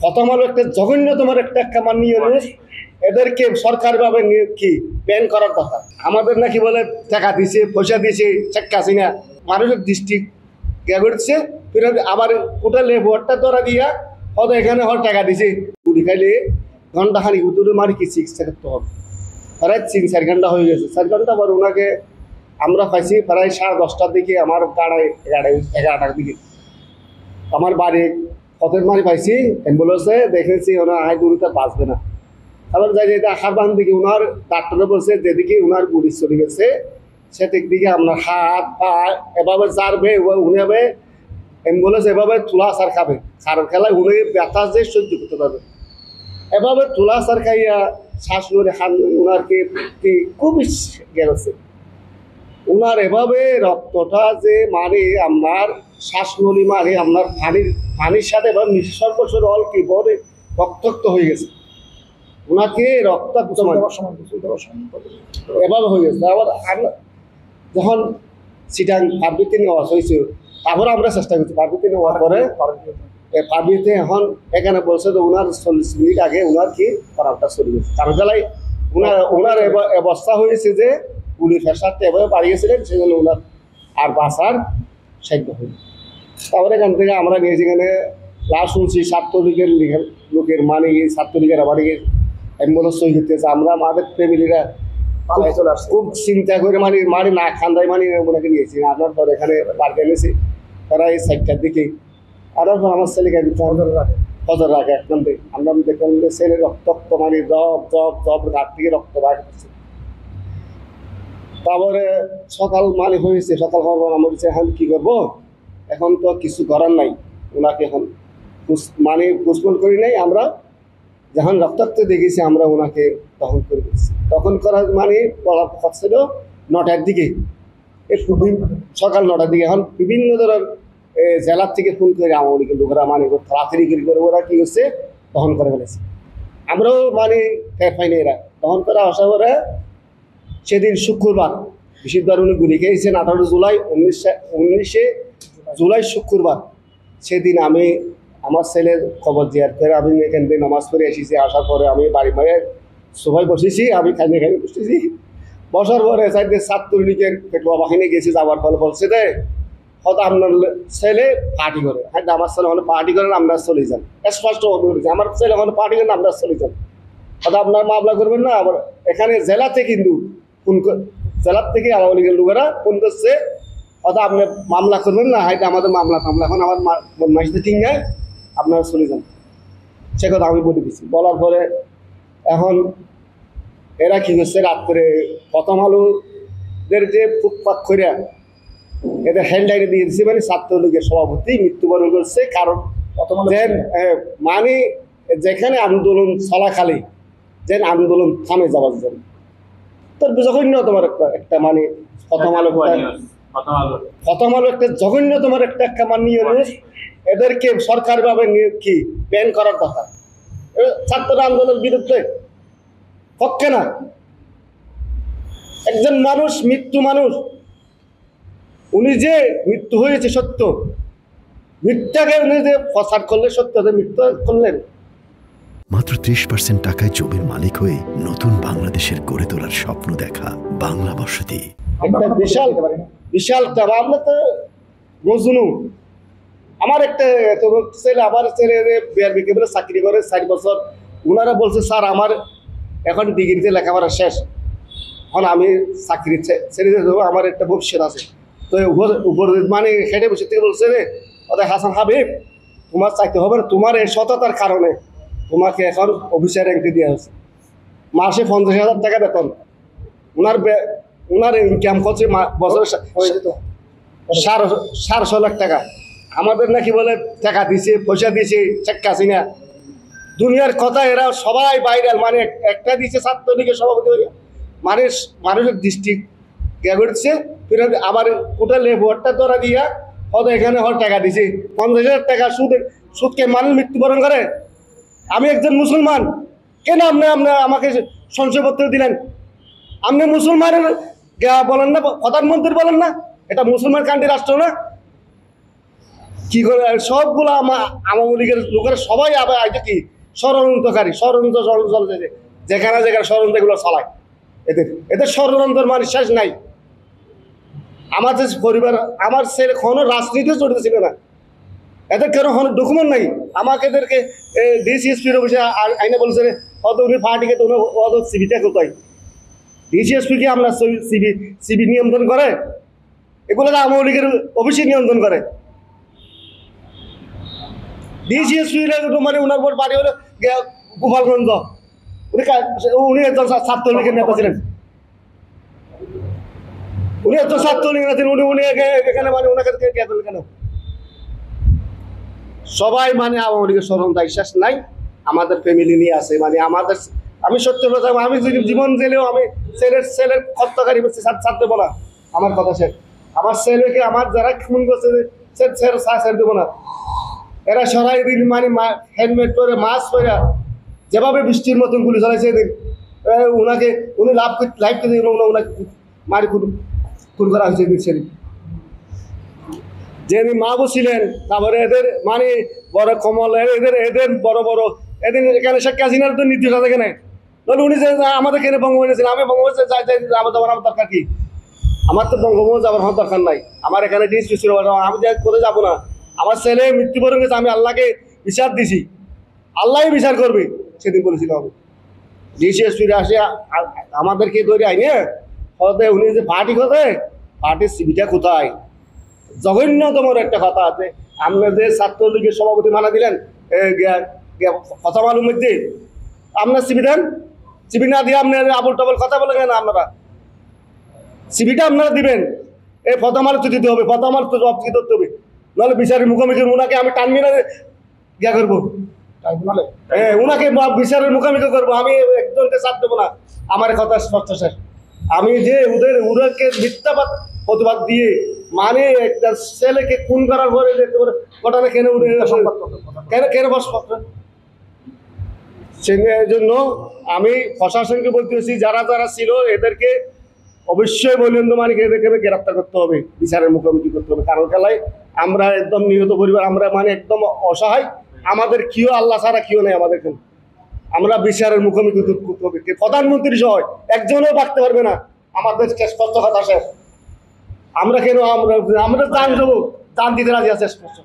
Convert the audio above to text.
প্রথম আলো একটা জঘন্যতম একটা খামার নিয়ে এদেরকে সরকারিভাবে কি ব্যান করার কথা। আমাদের নাকি বলে টাকা দিছে, পয়সা দিয়েছে, শেখ হাসিনা মানুষের দৃষ্টি করছে, ফিরে আবার কোটালে ভোটটা ধরা দিয়া হয়তো এখানে হল টাকা দিছে, গুলি খাইলে ঘন্টা খানি উত্তরে মারি কি চিকিৎসা করতে হবে। প্রায় 3-4 ঘন্টা হয়ে গেছে, 4 ঘন্টা পর ওনাকে আমরা পাইছি প্রায় 10:30টার দিকে, আমার গাড়ায় 11টার দিকে আমার বাড়ি পথের মারি পাইছি অ্যাম্বুলেন্সে, দেখেছি ওনার হাই দূরতে বাঁচবে না। তারপর যাই যেতে আখার বান দিকে ওনার ডাক্তারে বলছে যেদিকে ওনার গুলি চলে গেছে সেদিক দিকে আপনার হাত পা এভাবে চারবে, উনিভাবে অ্যাম্বুলেন্স এভাবে তুলা সার খাবে, সার খেলায় উনি ব্যথা যে সহ্য করতে পারবে, এভাবে তুলা সার খাইয়া শ্বাস নড়ে হান ওনারকে খুবই গেছে। ওনার এভাবে রক্তটা যে মারে আপনার শ্বাস নলি মারে আপনার পানির সাথে এবার সর্বস্বর অল কি বলে রক্তাক্ত হয়ে গেছে, ওনাকে রক্তাক্ত এভাবে হয়ে গেছে। আবার যখন সিটাং পারবিতে নেওয়া হয়েছে তারপরে আমরা চেষ্টা করছি, পারবিতে নেওয়ার পরে পারবিতে এখন এখানে বলছে যে ওনার 40 মিনিট আগে ওনার কি খারাপটা চলে গেছে, কারণ জেলায় ওনার অবস্থা হয়েছে যে গুলি ফেসারটা এভাবে বাড়িয়েছিলেন, সেজন্য ওনার আর বাঁচার সাধ্য হয়নি। তারপরে এখান থেকে আমরা নিয়ে যেখানে লাশ শুনছি ছাত্রলীগের লোকের মানে ছাত্রলীগের আবার অ্যাম্বুলেন্স সই করতেছে, আমরা আমাদের ফ্যামিলিরা খুব চিন্তা করে মারি না খান্দায় ওনাকে নিয়েছি, আনার পর এখানে বাড়িতে এনেছি তারা এই 4টার দিকে আনার পর আমার ছেলেকে ফজর রাখে একদম আমরা দেখলাম যে ছেলে রক্তাক্ত জব ঘাট থেকে রক্ত বার করছে। তারপরে সকাল হয়েছে, সকাল হওয়ার পর আমরা বলছি এখন কী করবো, এখন তো কিছু করার নাই, ওনাকে এখন পোস্টপোন করি নাই, আমরা যখন রক্তাক্ত দেখেছি আমরা ওনাকে তখন করে দিচ্ছি। তখন করার কথা ছিল 9টার দিকে, সকাল 9টার দিকে। এখন বিভিন্ন ধরনের জেলার থেকে ফোন করে আওয়ামী লীগের লোকেরা তাড়াতাড়ি করে ওরা কী করছে তখন করে ফেলেছে, আমরাও টের পাইনি। এরা তখন করে আসা করে সেদিন শুক্রবার বিশুদ্ধবার উনি গুলি খেয়েছেন 18 জুলাই 19 জুলাই শুক্রবার। সেদিন আমি আমার ছেলের খবর দেওয়ার করে আমি এখান থেকে নামাজ পড়ে এসেছি, আসার পরে আমি বাড়ি সবাই বসেছি, আমি খাইনে বসেছি, বসার পরে চাইতে ছাত্রলীগের পেটুয়া বাহিনী গেছি, যাওয়ার ফলে বলছে যে হয়তো আপনার ছেলে পার্টি করে, হ্যাঁ আমার ছেলে হলে পার্টি করেন আমরা চলে যান, স্পষ্ট আমার ছেলে হলে পার্টি করেন আমরা চলে যান, হয়তো আপনার মামলা করবেন না। আবার এখানে জেলাতে কিন্তু জেলার থেকে আওয়ামী লীগের লোকেরা ফোন করছে হয়তো আপনি মামলা করবেন না, হয়তো আমাদের মামলা এখন আমার মাসে ঠিক নাই, আপনারা চলে যান, সে কথা আমি বলে দিচ্ছি। বলার পরে এখন এরা কী করছে রাত্রে প্রথম আলোদের যে ফুটপাত করে এদের হেডলাইনে দিয়ে দিচ্ছে ছাত্রলীগের সভাপতি মৃত্যুবরণ করছে, কারণ যেখানে আন্দোলন চলাকালে যেন আন্দোলন থামে যাওয়ার জন্য। তোর জঘন্যতম একটা প্রথম আলো একটা জঘন্যতম একটা খামার নিয়ে এদেরকে সরকারিভাবে কি ব্যান করার কথা। ছাত্র আন্দোলনের বিরুদ্ধে পক্ষে না, একজন মানুষ মানুষ উনি যে মৃত্যু হয়েছে সত্য, মিথ্যাকে উনি যে প্রচার করলে সত্য মৃত্যু করলেন। মাত্র 30% টাকায় জমির মালিক হয়ে নতুন বাংলাদেশের গড়ে তোলার স্বপ্ন দেখা বাংলা বসতি একটা বিশাল আমরা তো মজনু। আমার একটা ছেলে আবার বিআরবি কেবলে চাকরি করে 4 বছর, ওনারা বলছে স্যার আমার এখন ডিগ্রিতে লেখাপড়া শেষ, এখন আমি চাকরি ছেড়ে দেবো, আমার একটা ভবিষ্যৎ আছে। তো উপর হেঁটে বসে থেকে বলছে রে ওদের হাসান হাবিব তোমার চাইতে হবে না, তোমার এই সততার কারণে তোমাকে এখন অফিসার র্যাঙ্কে দেওয়া হয়েছে, মাসে 50,000 টাকা বেতন। ওনার ইনকাম করছে বছরে 7.5 লাখ টাকা। আমাদের নাকি বলে টাকা দিছে, পয়সা দিয়েছে শেখ হাসিনা, দুনিয়ার কথা। এরা সবাই ভাইরাল, একটা দিচ্ছে ছাত্রলীগের সভাপতি মানুষের দৃষ্টি করছে, ফিরে আবার কোটালে ভোটটা ধরা দিয়া হয়তো এখানে হল টাকা দিছে 50,000 টাকা সুদকে মানুষ মৃত্যুবরণ করে। আমি একজন মুসলমান, কেন আপনি আমাকে সংশয়পত্র দিলেন? আপনি মুসলমানের বলেন না, প্রধানমন্ত্রী বলেন না, এটা মুসলমান কান্ট্রি রাষ্ট্র না। কি করে সবগুলো আওয়ামী লীগের লোকেরা সবাই আবার আগে কি ষড়যন্ত্রকারী ষড়যন্ত্র যেখানে যেখানে ষড়যন্ত্রগুলো চালায় এদের এদের ষড়যন্ত্রের মানে শেষ নাই। আমাদের পরিবার আমার ছেলে কোনো রাজনীতিও জড়িত ছিল না, এদের কেন কোনো ডকুমেন্ট নাই। আমাকে এদেরকে ডিসিএসপির অফিসে আইনে বলছে হয়তো উনি পার্টিকে তো অত সিবিটা কোথায়, ডিসিএসপি কি আমরা সিবি নিয়ন্ত্রণ করে? এগুলো আওয়ামী লীগের অফিসে নিয়ন্ত্রণ করে। ডিসিএসপি মানে ওনার উপর বাড়ি হলো গোপালগঞ্জ, উনি একজন ছাত্রলীগের নেতা ছিলেন, উনি একজন ছাত্রলীগের নেতা ছিলেন, উনি এখানে মানে ওনাকে কেন সবাই মানে আওয়ামী লীগের ষড়যন্ত্র বিশ্বাস নাই। আমাদের ফ্যামিলি নিয়ে আছে মানে আমাদের, আমি সত্য কথা, আমি যদি জীবন জেলেও আমি ছেলের হত্যাকারী ছাড় দেবো না। আমার কথা শেষ, আমার ছেলেকে আমার যারা খুন করছে ছেড়ে দেবো না। এরা সরাই দিন মানে হেলমেট পরে মাস্ক পরে যেভাবে বৃষ্টির মতন গুলি চলাইছে এদিন ওনাকে উনি লাইভ করে ওনাকে মারি খুন করা হয়েছে ছেলে যে মাহবুব ছিলেন। তারপরে এদের মানে বড় কমল এদের বড় বড় এদিন এখানে শেখ হাসিনার তো নির্দেশ আছে এখানে, তাহলে উনি যে আমাদের এখানে বঙ্গবন্ধু ছিলেন, আমি বঙ্গবন্ধু যাই আমার দরকার কি? আমার তো বঙ্গবন্ধু যাবার আমার দরকার নাই, আমার এখানে ডিএসপি ছিল, আমি যে কোথায় যাবো না। আমার ছেলে মৃত্যুবরণ গেছে, আমি আল্লাহকে বিচার দিছি, আল্লাহই বিচার করবে সেদিন বলেছিল। আমি ডিসিএসপি আসে আমাদেরকে ধরে আইনে হতে উনি যে পার্টি কোথায়, পার্টির সিবিটা কোথায়? জঘন্যতম একটা কথা আছে, আপনাদের ছাত্রলীগের সভাপতি মানা দিলেন কথা মালুম মধ্যে আপনার সিবি দেন, সিবি না দিয়ে আপনার আবল টাবল কথা বলে কেন? আপনারা সিবিটা আপনারা দিবেন, এই ফতামাল তো দিতে হবে, ফতামাল তো জব করতে হবে, নাহলে বিচারের মুখোমুখি ওনাকে আমি টানবি না ইয়া করবো, হ্যাঁ ওনাকে বিচারের মুখোমুখি করবো, আমি একজনকে চাপ দেবো না। আমার কথা স্পষ্ট শেষ। আমি যে ওদেরকে মিথ্যাবাদ প্রতিবাদ দিয়ে মানে একটা ছেলেকে খুন করার পরে ঘটনা কেন কেন কেন বসপত্র সেই জন্য আমি প্রশাসনকে বলতেছি যারা যারা ছিল এদেরকে অবশ্যই বৈলেন্দ্র মানিক এদেরকে গ্রেপ্তার করতে হবে, বিচারের মুখোমুখি করতে হবে। কারণ খেলায় আমরা একদম নিহত পরিবার, আমরা মানে একদম অসহায়, আমাদের কেউ আল্লাহ ছাড়া কেউ নেই আমাদের এখানে, আমরা বিচারের মুখোমুখি করতে হবে। প্রধানমন্ত্রী সহ একজনও বাঁচতে পারবে না, আমাদের স্পষ্ট কথা শেষ। আমরা কেন আমরা জান দেবো, জান দিতে রাজি আছে স্পষ্ট।